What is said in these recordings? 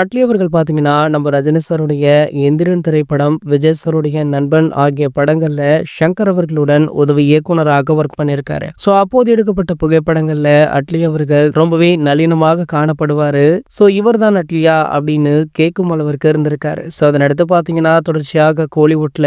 அட்லி அவர்கள் பாத்தீங்கன்னா, நம்ம ரஜினி சாருடைய எந்திரன் திரைப்படம், விஜய் சாருடைய நண்பன் ஆகிய படங்கள்ல சங்கர் அவர்களுடன் உதவி இயக்குனராக ஒர்க் பண்ணியிருக்காரு. சோ அப்போது எடுக்கப்பட்ட புகைப்படங்கள்ல அட்லி அவர்கள் ரொம்பவே நளினமாக காணப்படுவாரு. சோ இவர்தான் அட்லியா அப்படின்னு கேட்கும் அளவிற்கு இருந்திருக்காரு. சோ அதனடுத்து பாத்தீங்கன்னா, தொடர்ச்சியாக கோலிவுட்ல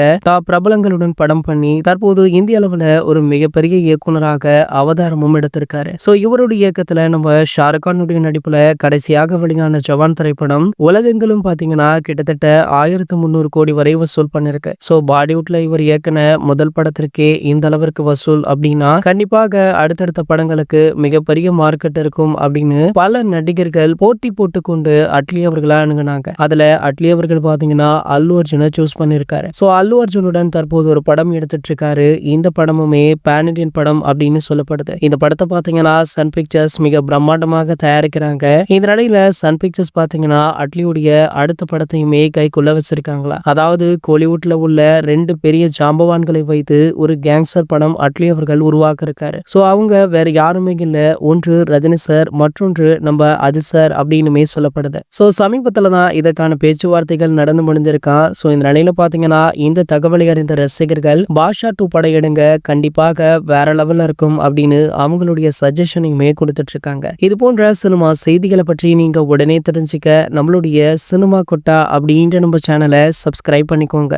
பிரபலங்களுடன் படம் பண்ணி தற்போது இந்திய அளவுல ஒரு மிகப்பெரிய இயக்குனராக அவதாரமும் எடுத்திருக்காரு. சோ இவருடைய இயக்கத்துல நம்ம ஷாருக் கானுடைய நடிப்புல கடைசியாக வெளியான ஜவான் திரைப்படம் உலகெங்கிலும் பாத்தீங்கன்னா கிட்டத்தட்ட 1300 கோடி வரை வசூல் பண்ணிருக்கு. சோ பாலிவுட்ல இவர் இயக்குன முதல் படத்திற்கே இந்த அளவிற்கு வசூல் அப்படின்னா கண்டிப்பாக அடுத்தடுத்த படங்களுக்கு மிகப்பெரிய மார்க்கெட் இருக்கும் அப்படின்னு பல நடிகர்கள் போட்டி போட்டுக்கொண்டு அட்லி அவர்களை அணுகுனாங்க. அதுல அட்லி அவர்கள் பாத்தீங்கன்னா அல்லு அர்ஜுனை சூஸ் பண்ணிருக்காரு. சோ அல்லு அர்ஜுனுடன் தற்போது ஒரு படம் எடுத்துட்டு இருக்காரு. இந்த படமுமே பேன் இண்டியன் படம் அப்படின்னு சொல்லப்படுது. இந்த படத்தை பாத்தீங்கன்னா சன் பிக்சர்ஸ் மிக பிரம்மாண்டமாக தயாரிக்கிறாங்க. இந்த நிலையில சன் பிக்சர்ஸ் பாத்தீங்கன்னா அட்லியுடைய அடுத்த படத்தையுமே கைக்குள்ள வச்சிருக்காங்களா. அதாவது கோலிவுட்ல உள்ள 2 பெரிய ஜாம்பவான்களை வைத்து ஒரு கேங்ஸ்டர் படம் அட்லி அவர்கள் உருவாக்க இருக்காரு. சோ அவங்க வேற யாருமே இல்ல, ஒன்று ரஜினி சார், மற்றொன்று நம்ம அஜித் சார் அப்படின்னுமே சொல்லப்படுது. சோ சமீபத்துல தான் இதற்கான பேச்சுவார்த்தைகள் நடந்து முடிஞ்சிருக்கான். சோ இந்த நிலையில பாத்தீங்கன்னா இந்த தகவலை அறிந்த ரசிகர்கள் பாஷா 2 படம் எடுங்க, கண்டிப்பாக வேற லெவல்ல இருக்கும் அப்படின்னு அவங்களுடைய சஜஷனையுமே கொடுத்துட்டு இருக்காங்க. இது போன்ற சினிமா செய்திகளை பற்றி நீங்க உடனே தெரிஞ்சுக்க நம்மளுடைய சினிமா கொட்டா அப்படின்ற நம்ம சேனலை சப்ஸ்கிரைப் பண்ணிக்கோங்க.